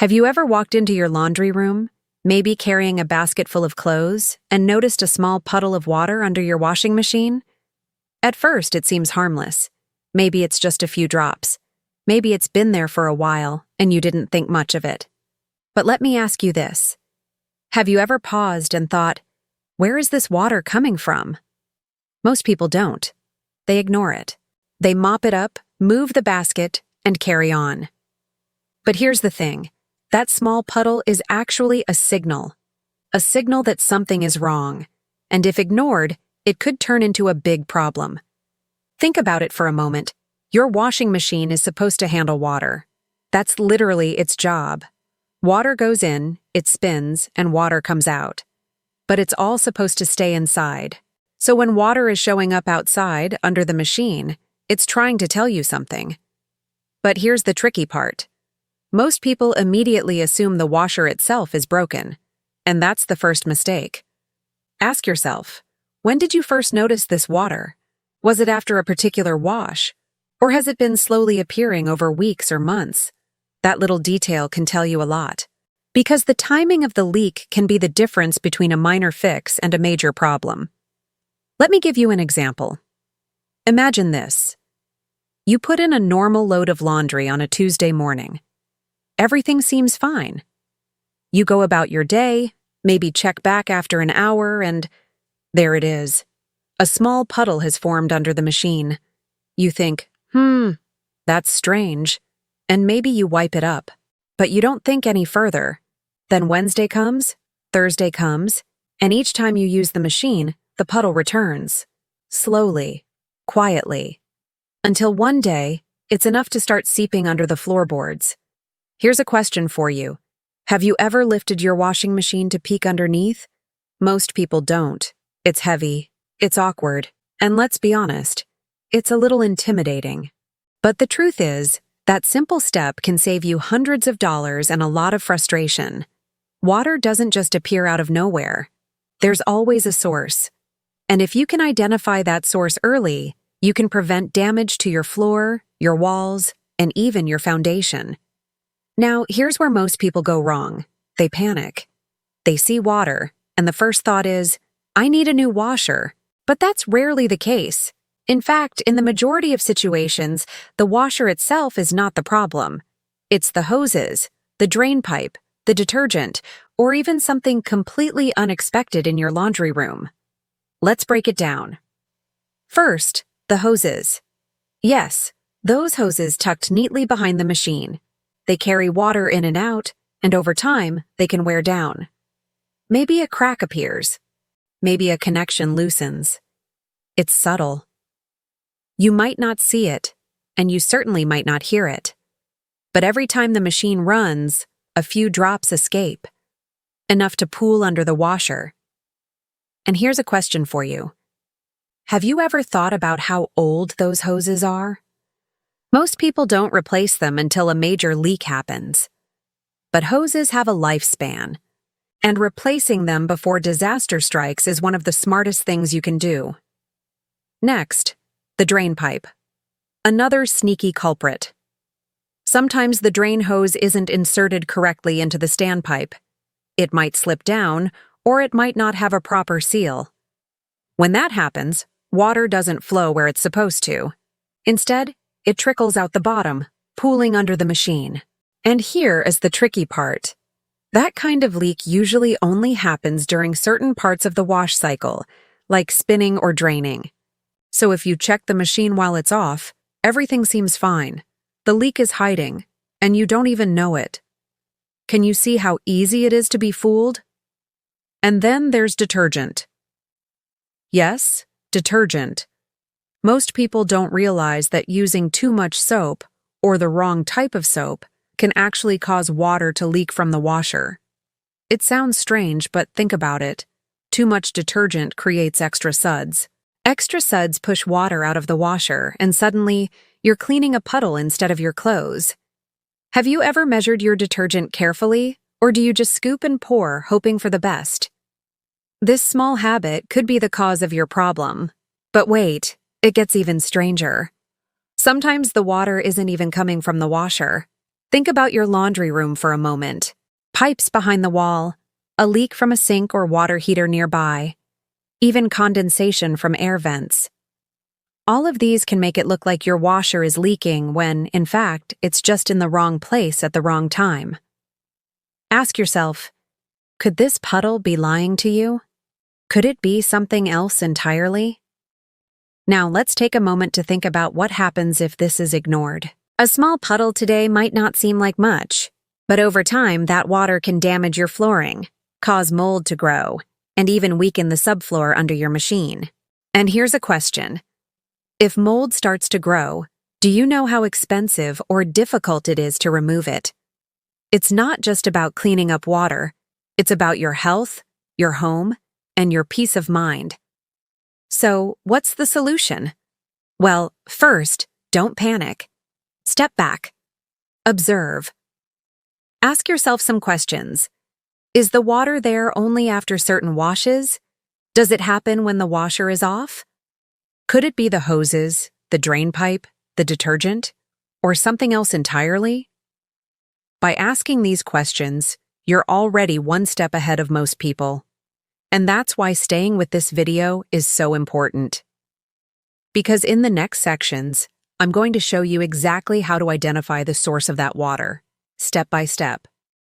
Have you ever walked into your laundry room, maybe carrying a basket full of clothes, and noticed a small puddle of water under your washing machine? At first, it seems harmless. Maybe it's just a few drops. Maybe it's been there for a while, and you didn't think much of it. But let me ask you this. Have you ever paused and thought, where is this water coming from? Most people don't. They ignore it. They mop it up, move the basket, and carry on. But here's the thing. That small puddle is actually a signal that something is wrong, and if ignored, it could turn into a big problem. Think about it for a moment. Your washing machine is supposed to handle water. That's literally its job. Water goes in, it spins, and water comes out. But it's all supposed to stay inside. So when water is showing up outside, under the machine, it's trying to tell you something. But here's the tricky part. Most people immediately assume the washer itself is broken, and that's the first mistake. Ask yourself, when did you first notice this water? Was it after a particular wash? Or has it been slowly appearing over weeks or months? That little detail can tell you a lot. Because the timing of the leak can be the difference between a minor fix and a major problem. Let me give you an example. Imagine this. You put in a normal load of laundry on a Tuesday morning. Everything seems fine. You go about your day, maybe check back after an hour, and there it is. A small puddle has formed under the machine. You think, that's strange, and maybe you wipe it up. But you don't think any further. Then Wednesday comes, Thursday comes, and each time you use the machine, the puddle returns. Slowly, quietly. Until one day, it's enough to start seeping under the floorboards. Here's a question for you. Have you ever lifted your washing machine to peek underneath? Most people don't. It's heavy, it's awkward, and let's be honest, it's a little intimidating. But the truth is, that simple step can save you hundreds of dollars and a lot of frustration. Water doesn't just appear out of nowhere. There's always a source. And if you can identify that source early, you can prevent damage to your floor, your walls, and even your foundation. Now, here's where most people go wrong. They panic. They see water, and the first thought is, I need a new washer. But that's rarely the case. In fact, in the majority of situations, the washer itself is not the problem. It's the hoses, the drain pipe, the detergent, or even something completely unexpected in your laundry room. Let's break it down. First, the hoses. Yes, those hoses tucked neatly behind the machine. They carry water in and out, and over time, they can wear down. Maybe a crack appears. Maybe a connection loosens. It's subtle. You might not see it, and you certainly might not hear it. But every time the machine runs, a few drops escape, enough to pool under the washer. And here's a question for you. Have you ever thought about how old those hoses are? Most people don't replace them until a major leak happens. But hoses have a lifespan, and replacing them before disaster strikes is one of the smartest things you can do. Next, the drain pipe. Another sneaky culprit. Sometimes the drain hose isn't inserted correctly into the standpipe. It might slip down, or it might not have a proper seal. When that happens, water doesn't flow where it's supposed to. Instead, it trickles out the bottom, pooling under the machine. And here is the tricky part. That kind of leak usually only happens during certain parts of the wash cycle, like spinning or draining. So if you check the machine while it's off, everything seems fine. The leak is hiding, and you don't even know it. Can you see how easy it is to be fooled? And then there's detergent. Yes, detergent. Most people don't realize that using too much soap, or the wrong type of soap, can actually cause water to leak from the washer. It sounds strange, but think about it. Too much detergent creates extra suds. Extra suds push water out of the washer, and suddenly, you're cleaning a puddle instead of your clothes. Have you ever measured your detergent carefully, or do you just scoop and pour, hoping for the best? This small habit could be the cause of your problem. But wait, it gets even stranger. Sometimes the water isn't even coming from the washer. Think about your laundry room for a moment. Pipes behind the wall, a leak from a sink or water heater nearby, even condensation from air vents. All of these can make it look like your washer is leaking when, in fact, it's just in the wrong place at the wrong time. Ask yourself, could this puddle be lying to you? Could it be something else entirely? Now let's take a moment to think about what happens if this is ignored. A small puddle today might not seem like much, but over time that water can damage your flooring, cause mold to grow, and even weaken the subfloor under your machine. And here's a question. If mold starts to grow, do you know how expensive or difficult it is to remove it? It's not just about cleaning up water, it's about your health, your home, and your peace of mind. So, what's the solution? Well, first, don't panic. Step back. Observe. Ask yourself some questions. Is the water there only after certain washes? Does it happen when the washer is off? Could it be the hoses, the drain pipe, the detergent, or something else entirely? By asking these questions, you're already one step ahead of most people. And that's why staying with this video is so important. Because in the next sections, I'm going to show you exactly how to identify the source of that water, step by step.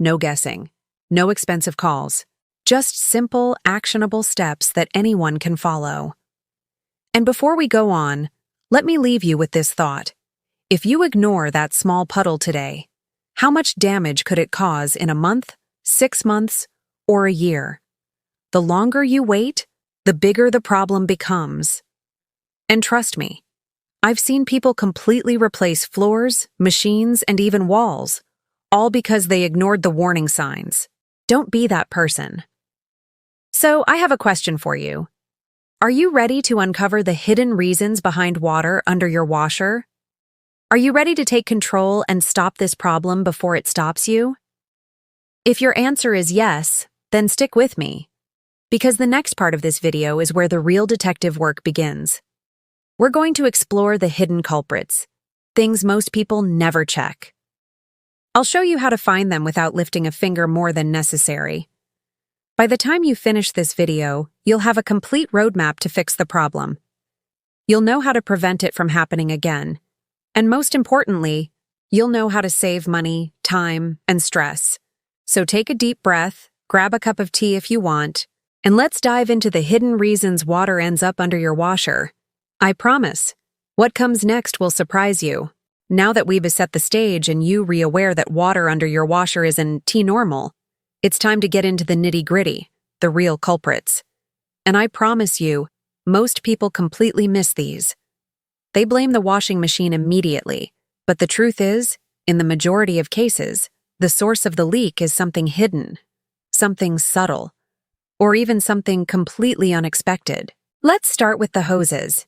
No guessing, no expensive calls, just simple, actionable steps that anyone can follow. And before we go on, let me leave you with this thought. If you ignore that small puddle today, how much damage could it cause in a month, 6 months, or a year? The longer you wait, the bigger the problem becomes. And trust me, I've seen people completely replace floors, machines, and even walls, all because they ignored the warning signs. Don't be that person. So I have a question for you. Are you ready to uncover the hidden reasons behind water under your washer? Are you ready to take control and stop this problem before it stops you? If your answer is yes, then stick with me, because the next part of this video is where the real detective work begins. We're going to explore the hidden culprits, things most people never check. I'll show you how to find them without lifting a finger more than necessary. By the time you finish this video, you'll have a complete roadmap to fix the problem. You'll know how to prevent it from happening again. And most importantly, you'll know how to save money, time, and stress. So take a deep breath, grab a cup of tea if you want, and let's dive into the hidden reasons water ends up under your washer. I promise, what comes next will surprise you. Now that we've set the stage and you re-aware that water under your washer isn't T-normal, it's time to get into the nitty-gritty, the real culprits. And I promise you, most people completely miss these. They blame the washing machine immediately, but the truth is, in the majority of cases, the source of the leak is something hidden, something subtle, or even something completely unexpected. Let's start with the hoses.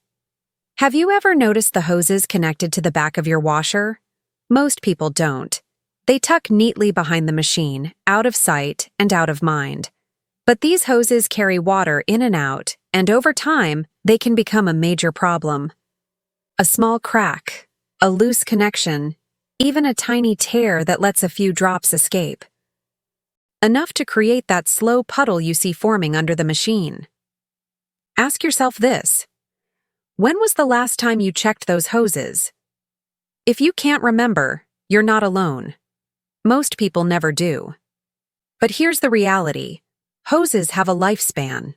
Have you ever noticed the hoses connected to the back of your washer? Most people don't. They tuck neatly behind the machine, out of sight and out of mind. But these hoses carry water in and out, and over time, they can become a major problem. A small crack, a loose connection, even a tiny tear that lets a few drops escape. Enough to create that slow puddle you see forming under the machine. Ask yourself this. When was the last time you checked those hoses? If you can't remember, you're not alone. Most people never do. But here's the reality. Hoses have a lifespan.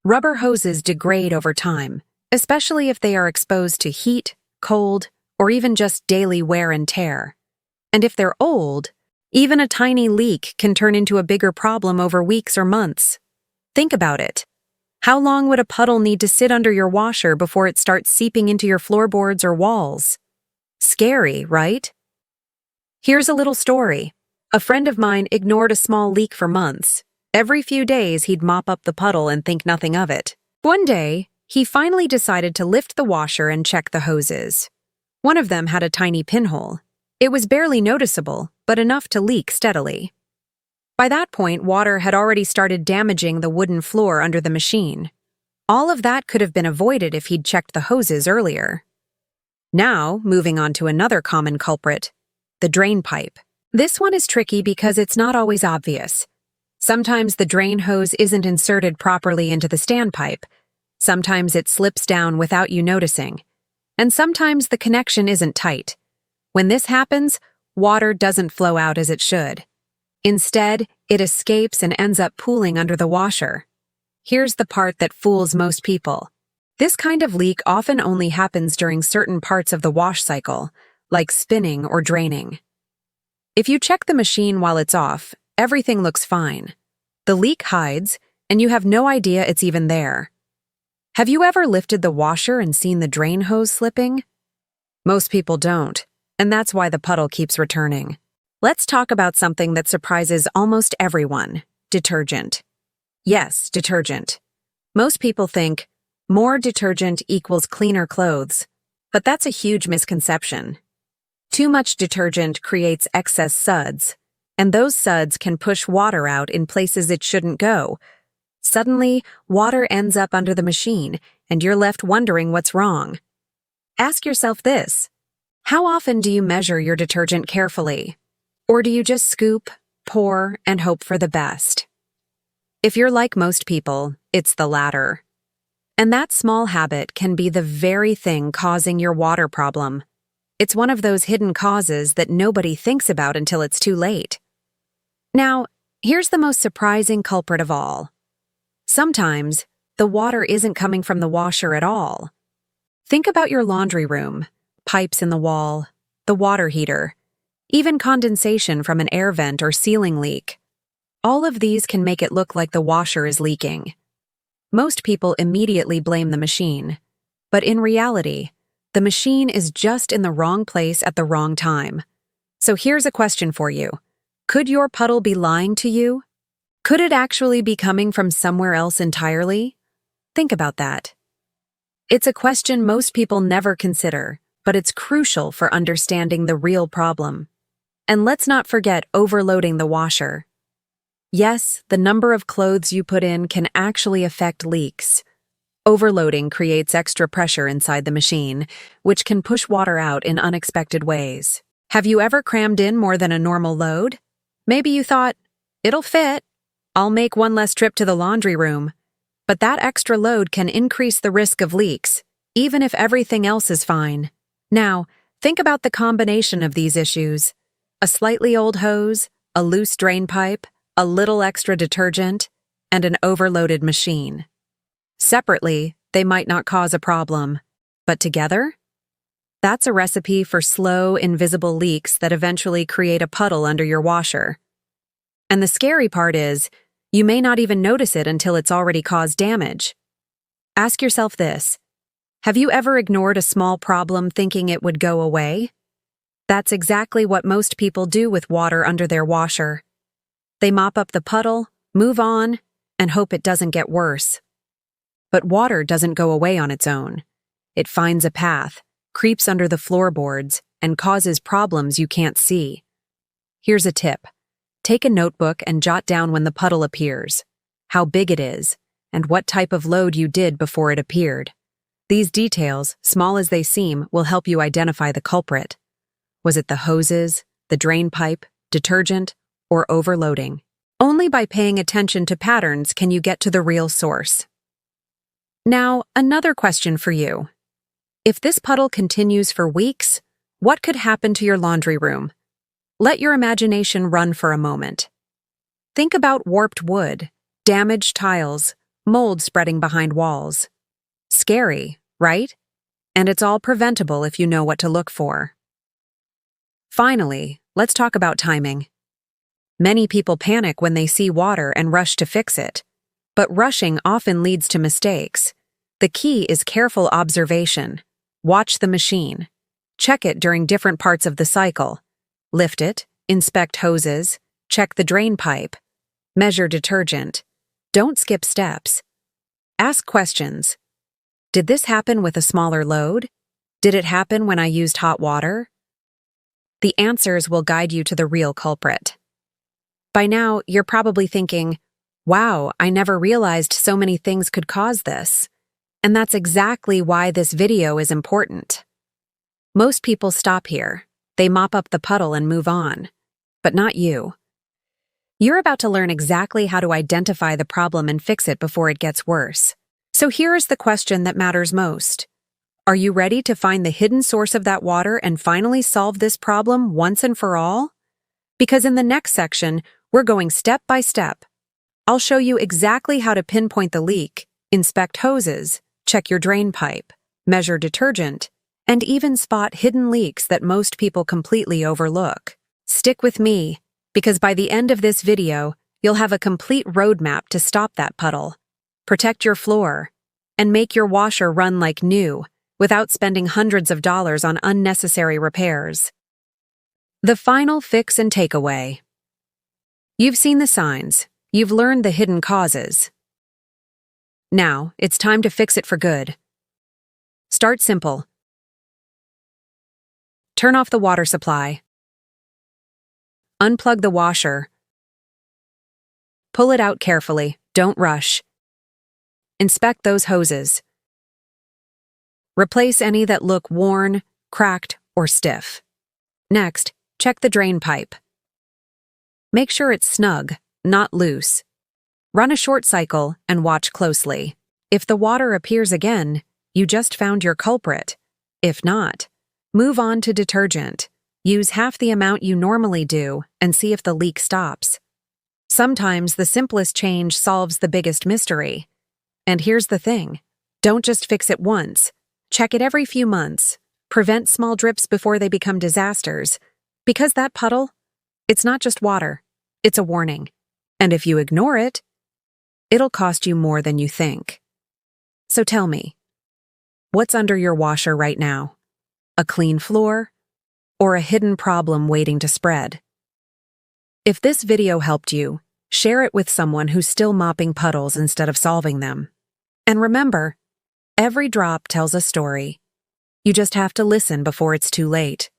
Rubber hoses degrade over time, especially if they are exposed to heat, cold, or even just daily wear and tear. And if they're old, even a tiny leak can turn into a bigger problem over weeks or months. Think about it. How long would a puddle need to sit under your washer before it starts seeping into your floorboards or walls? Scary, right? Here's a little story. A friend of mine ignored a small leak for months. Every few days, he'd mop up the puddle and think nothing of it. One day, he finally decided to lift the washer and check the hoses. One of them had a tiny pinhole. It was barely noticeable, but enough to leak steadily. By that point, water had already started damaging the wooden floor under the machine. All of that could have been avoided if he'd checked the hoses earlier. Now, moving on to another common culprit, the drain pipe. This one is tricky because it's not always obvious. Sometimes the drain hose isn't inserted properly into the standpipe. Sometimes it slips down without you noticing. And sometimes the connection isn't tight. When this happens, water doesn't flow out as it should. Instead, it escapes and ends up pooling under the washer. Here's the part that fools most people. This kind of leak often only happens during certain parts of the wash cycle, like spinning or draining. If you check the machine while it's off, everything looks fine. The leak hides, and you have no idea it's even there. Have you ever lifted the washer and seen the drain hose slipping? Most people don't, and that's why the puddle keeps returning. Let's talk about something that surprises almost everyone: detergent. Yes, detergent. Most people think more detergent equals cleaner clothes, but that's a huge misconception. Too much detergent creates excess suds, and those suds can push water out in places it shouldn't go. Suddenly, water ends up under the machine, and you're left wondering what's wrong. Ask yourself this: how often do you measure your detergent carefully? Or do you just scoop, pour, and hope for the best? If you're like most people, it's the latter. And that small habit can be the very thing causing your water problem. It's one of those hidden causes that nobody thinks about until it's too late. Now, here's the most surprising culprit of all. Sometimes, the water isn't coming from the washer at all. Think about your laundry room, pipes in the wall, the water heater, even condensation from an air vent or ceiling leak. All of these can make it look like the washer is leaking. Most people immediately blame the machine, but in reality, the machine is just in the wrong place at the wrong time. So here's a question for you. Could your puddle be lying to you? Could it actually be coming from somewhere else entirely? Think about that. It's a question most people never consider, but it's crucial for understanding the real problem. And let's not forget overloading the washer. Yes, the number of clothes you put in can actually affect leaks. Overloading creates extra pressure inside the machine, which can push water out in unexpected ways. Have you ever crammed in more than a normal load? Maybe you thought, it'll fit. I'll make one less trip to the laundry room. But that extra load can increase the risk of leaks, even if everything else is fine. Now, think about the combination of these issues. A slightly old hose, a loose drain pipe, a little extra detergent, and an overloaded machine. Separately, they might not cause a problem, but together? That's a recipe for slow, invisible leaks that eventually create a puddle under your washer. And the scary part is, you may not even notice it until it's already caused damage. Ask yourself this: have you ever ignored a small problem thinking it would go away? That's exactly what most people do with water under their washer. They mop up the puddle, move on, and hope it doesn't get worse. But water doesn't go away on its own. It finds a path, creeps under the floorboards, and causes problems you can't see. Here's a tip. Take a notebook and jot down when the puddle appears, how big it is, and what type of load you did before it appeared. These details, small as they seem, will help you identify the culprit. Was it the hoses, the drain pipe, detergent, or overloading? Only by paying attention to patterns can you get to the real source. Now, another question for you. If this puddle continues for weeks, what could happen to your laundry room? Let your imagination run for a moment. Think about warped wood, damaged tiles, mold spreading behind walls. Scary, right? And it's all preventable if you know what to look for. Finally, let's talk about timing. Many people panic when they see water and rush to fix it. But rushing often leads to mistakes. The key is careful observation. Watch the machine. Check it during different parts of the cycle. Lift it, inspect hoses, check the drain pipe, measure detergent. Don't skip steps. Ask questions. Did this happen with a smaller load? Did it happen when I used hot water? The answers will guide you to the real culprit. By now, you're probably thinking, wow, I never realized so many things could cause this. And that's exactly why this video is important. Most people stop here, They mop up the puddle and move on. But not you. You're about to learn exactly how to identify the problem and fix it before it gets worse. So here is the question that matters most. Are you ready to find the hidden source of that water and finally solve this problem once and for all? Because in the next section, we're going step by step. I'll show you exactly how to pinpoint the leak, inspect hoses, check your drain pipe, measure detergent, and even spot hidden leaks that most people completely overlook. Stick with me, because by the end of this video, you'll have a complete roadmap to stop that puddle, protect your floor, and make your washer run like new without spending hundreds of dollars on unnecessary repairs. The final fix and takeaway. You've seen the signs. You've learned the hidden causes. Now, it's time to fix it for good. Start simple. Turn off the water supply. Unplug the washer. Pull it out carefully. Don't rush. Inspect those hoses. Replace any that look worn, cracked, or stiff. Next, check the drain pipe. Make sure it's snug, not loose. Run a short cycle and watch closely. If the water appears again, you just found your culprit. If not, move on to detergent. Use half the amount you normally do and see if the leak stops. Sometimes the simplest change solves the biggest mystery. And here's the thing. Don't just fix it once. Check it every few months. Prevent small drips before they become disasters. Because that puddle, it's not just water. It's a warning. And if you ignore it, it'll cost you more than you think. So tell me, what's under your washer right now? A clean floor? Or a hidden problem waiting to spread? If this video helped you, share it with someone who's still mopping puddles instead of solving them. And remember, every drop tells a story. You just have to listen before it's too late.